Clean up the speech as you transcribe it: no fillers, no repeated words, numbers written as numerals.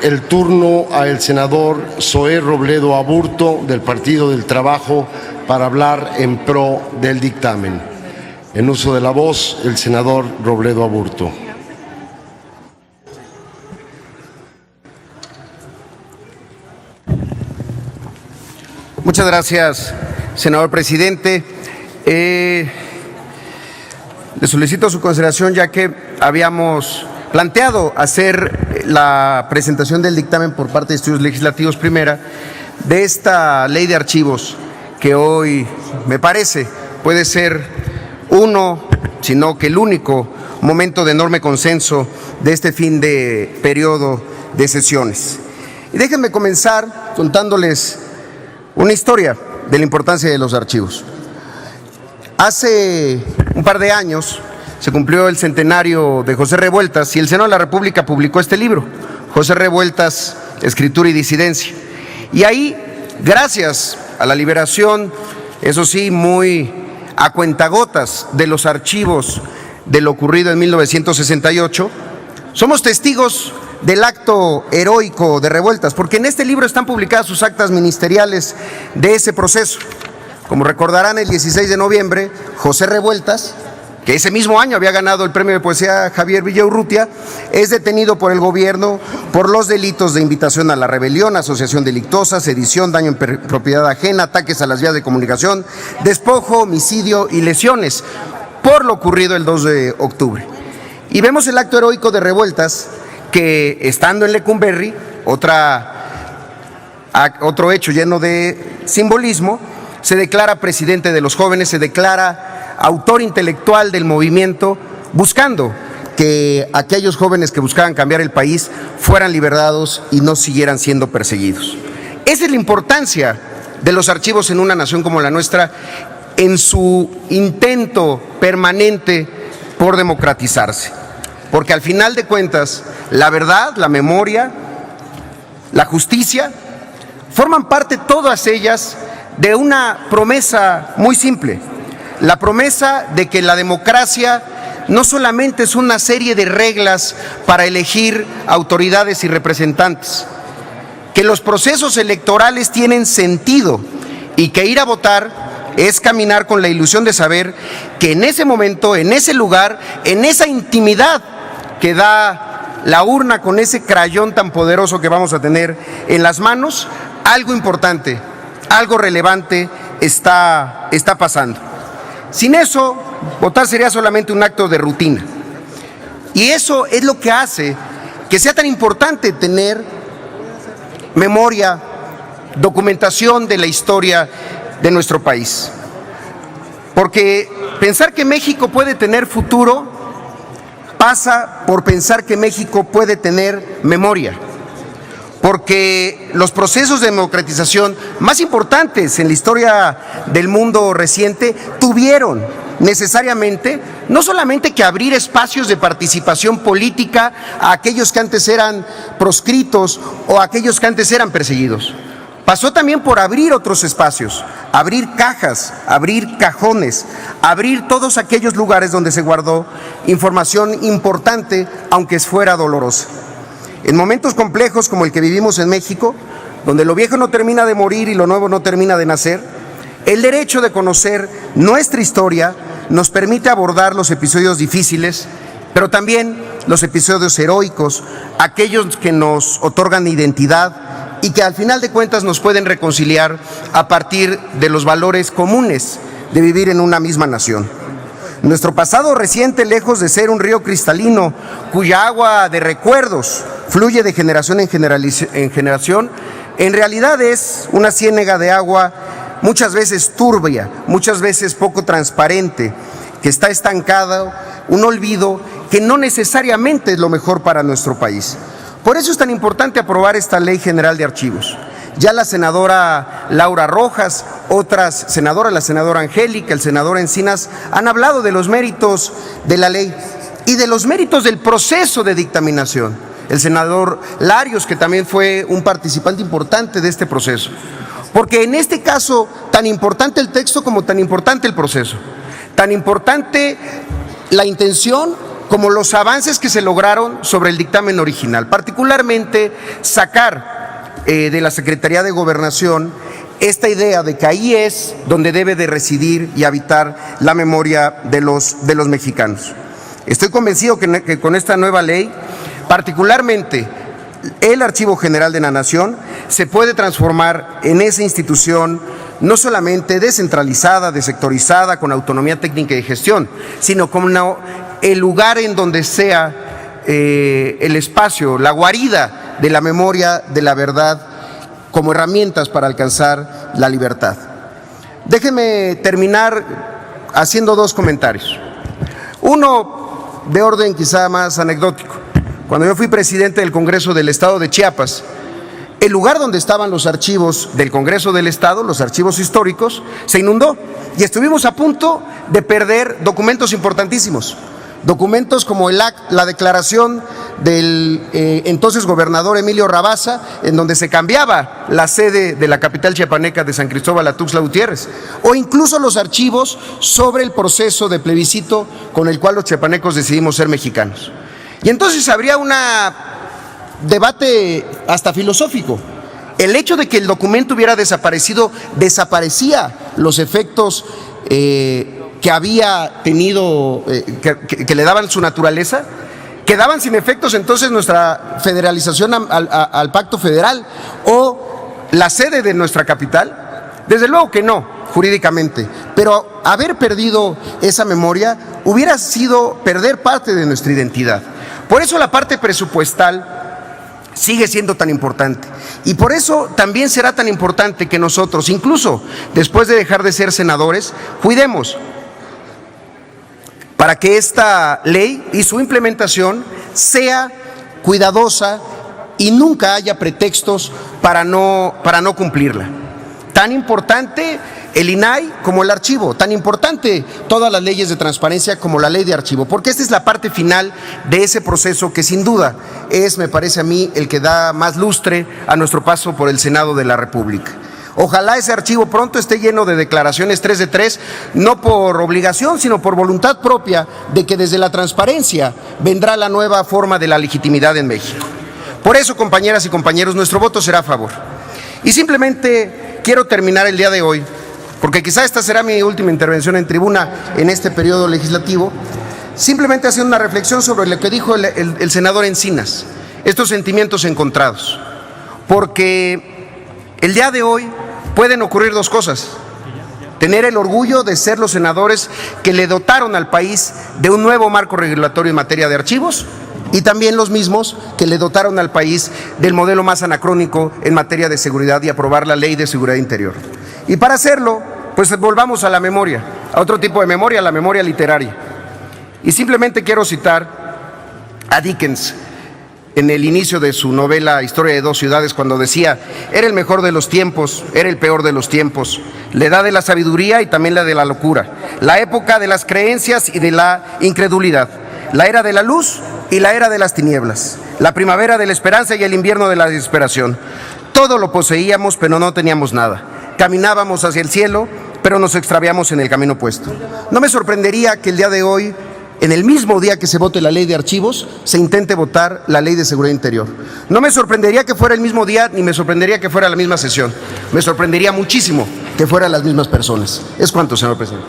el turno al senador Zoé Robledo Aburto, del Partido del Trabajo, para hablar en pro del dictamen. En uso de la voz, el senador Robledo Aburto. Muchas gracias, senador presidente. Le solicito su consideración, ya que habíamos planteado hacer la presentación del dictamen por parte de Estudios Legislativos Primera de esta ley de archivos, que hoy me parece puede ser uno, sino que el único momento de enorme consenso de este fin de periodo de sesiones. Y déjenme comenzar contándoles una historia de la importancia de los archivos. Hace un par de años se cumplió el centenario de José Revueltas y el Senado de la República publicó este libro, José Revueltas, Escritura y Disidencia. Y ahí, gracias a la liberación, eso sí, muy a cuentagotas, de los archivos de lo ocurrido en 1968, somos testigos del acto heroico de Revueltas, porque en este libro están publicadas sus actas ministeriales de ese proceso. Como recordarán, el 16 de noviembre, José Revueltas, que ese mismo año había ganado el premio de poesía Javier Villaurrutia, es detenido por el gobierno por los delitos de invitación a la rebelión, asociación delictuosa, sedición, daño en propiedad ajena, ataques a las vías de comunicación, despojo, homicidio y lesiones, por lo ocurrido el 2 de octubre. Y vemos el acto heroico de Revueltas, que estando en Lecumberri, otro hecho lleno de simbolismo, se declara presidente de los jóvenes, se declara autor intelectual del movimiento, buscando que aquellos jóvenes que buscaban cambiar el país fueran liberados y no siguieran siendo perseguidos. Esa es la importancia de los archivos en una nación como la nuestra, en su intento permanente por democratizarse. Porque al final de cuentas, la verdad, la memoria, la justicia, forman parte todas ellas de una promesa muy simple, la promesa de que la democracia no solamente es una serie de reglas para elegir autoridades y representantes, que los procesos electorales tienen sentido y que ir a votar es caminar con la ilusión de saber que en ese momento, en ese lugar, en esa intimidad que da la urna con ese crayón tan poderoso que vamos a tener en las manos, algo importante, algo relevante está pasando. Sin eso, votar sería solamente un acto de rutina. Y eso es lo que hace que sea tan importante tener memoria, documentación de la historia de nuestro país. Porque pensar que México puede tener futuro pasa por pensar que México puede tener memoria. Porque los procesos de democratización más importantes en la historia del mundo reciente tuvieron necesariamente no solamente que abrir espacios de participación política a aquellos que antes eran proscritos o a aquellos que antes eran perseguidos. Pasó también por abrir otros espacios, abrir cajas, abrir cajones, abrir todos aquellos lugares donde se guardó información importante, aunque fuera dolorosa. En momentos complejos como el que vivimos en México, donde lo viejo no termina de morir y lo nuevo no termina de nacer, el derecho de conocer nuestra historia nos permite abordar los episodios difíciles, pero también los episodios heroicos, aquellos que nos otorgan identidad y que al final de cuentas nos pueden reconciliar a partir de los valores comunes de vivir en una misma nación. Nuestro pasado reciente, lejos de ser un río cristalino cuya agua de recuerdos fluye de generación en generación, en realidad es una ciénaga de agua muchas veces turbia, muchas veces poco transparente, que está estancada, un olvido que no necesariamente es lo mejor para nuestro país. Por eso es tan importante aprobar esta Ley General de Archivos. Ya la senadora Laura Rojas, otras senadoras, la senadora Angélica, el senador Encinas, han hablado de los méritos de la ley y de los méritos del proceso de dictaminación. El senador Larios, que también fue un participante importante de este proceso. Porque en este caso, tan importante el texto como tan importante el proceso. Tan importante la intención como los avances que se lograron sobre el dictamen original, particularmente sacar de la Secretaría de Gobernación esta idea de que ahí es donde debe de residir y habitar la memoria de los mexicanos. Estoy convencido que con esta nueva ley, particularmente el Archivo General de la Nación, se puede transformar en esa institución no solamente descentralizada, desectorizada, con autonomía técnica y gestión, sino como el lugar en donde sea el espacio, la guarida de la memoria, de la verdad, como herramientas para alcanzar la libertad. Déjenme terminar haciendo dos comentarios. Uno de orden quizá más anecdótico. Cuando yo fui presidente del Congreso del Estado de Chiapas, el lugar donde estaban los archivos del Congreso del Estado, los archivos históricos, se inundó y estuvimos a punto de perder documentos importantísimos. Documentos como la declaración del entonces gobernador Emilio Rabasa, en donde se cambiaba la sede de la capital chiapaneca de San Cristóbal a Tuxtla Gutiérrez, o incluso los archivos sobre el proceso de plebiscito con el cual los chiapanecos decidimos ser mexicanos. Y entonces habría un debate hasta filosófico. El hecho de que el documento hubiera desaparecido, desaparecía los efectos que había tenido, que le daban su naturaleza. ¿Quedaban sin efectos entonces nuestra federalización al pacto federal o la sede de nuestra capital? Desde luego que no, jurídicamente, pero haber perdido esa memoria hubiera sido perder parte de nuestra identidad. Por eso la parte presupuestal sigue siendo tan importante y por eso también será tan importante que nosotros, incluso después de dejar de ser senadores, cuidemos para que esta ley y su implementación sea cuidadosa y nunca haya pretextos para no cumplirla. Tan importante el INAI como el archivo, tan importante todas las leyes de transparencia como la ley de archivo, porque esta es la parte final de ese proceso que sin duda es, me parece a mí, el que da más lustre a nuestro paso por el Senado de la República. Ojalá ese archivo pronto esté lleno de declaraciones 3 de 3, no por obligación, sino por voluntad propia de que desde la transparencia vendrá la nueva forma de la legitimidad en México. Por eso, compañeras y compañeros, nuestro voto será a favor. Y simplemente quiero terminar el día de hoy, porque quizá esta será mi última intervención en tribuna en este periodo legislativo, simplemente haciendo una reflexión sobre lo que dijo el senador Encinas, estos sentimientos encontrados, porque el día de hoy pueden ocurrir dos cosas: tener el orgullo de ser los senadores que le dotaron al país de un nuevo marco regulatorio en materia de archivos, y también los mismos que le dotaron al país del modelo más anacrónico en materia de seguridad y aprobar la Ley de Seguridad Interior. Y para hacerlo, pues volvamos a la memoria, a otro tipo de memoria, la memoria literaria. Y simplemente quiero citar a Dickens en el inicio de su novela Historia de dos ciudades, cuando decía: era el mejor de los tiempos, era el peor de los tiempos, la edad de la sabiduría y también la de la locura, la época de las creencias y de la incredulidad, la era de la luz y la era de las tinieblas, la primavera de la esperanza y el invierno de la desesperación. Todo lo poseíamos, pero no teníamos nada. Caminábamos hacia el cielo, pero nos extraviamos en el camino opuesto. No me sorprendería que el día de hoy, en el mismo día que se vote la ley de archivos, se intente votar la ley de seguridad interior. No me sorprendería que fuera el mismo día, ni me sorprendería que fuera la misma sesión. Me sorprendería muchísimo que fueran las mismas personas. Es cuanto, señor presidente.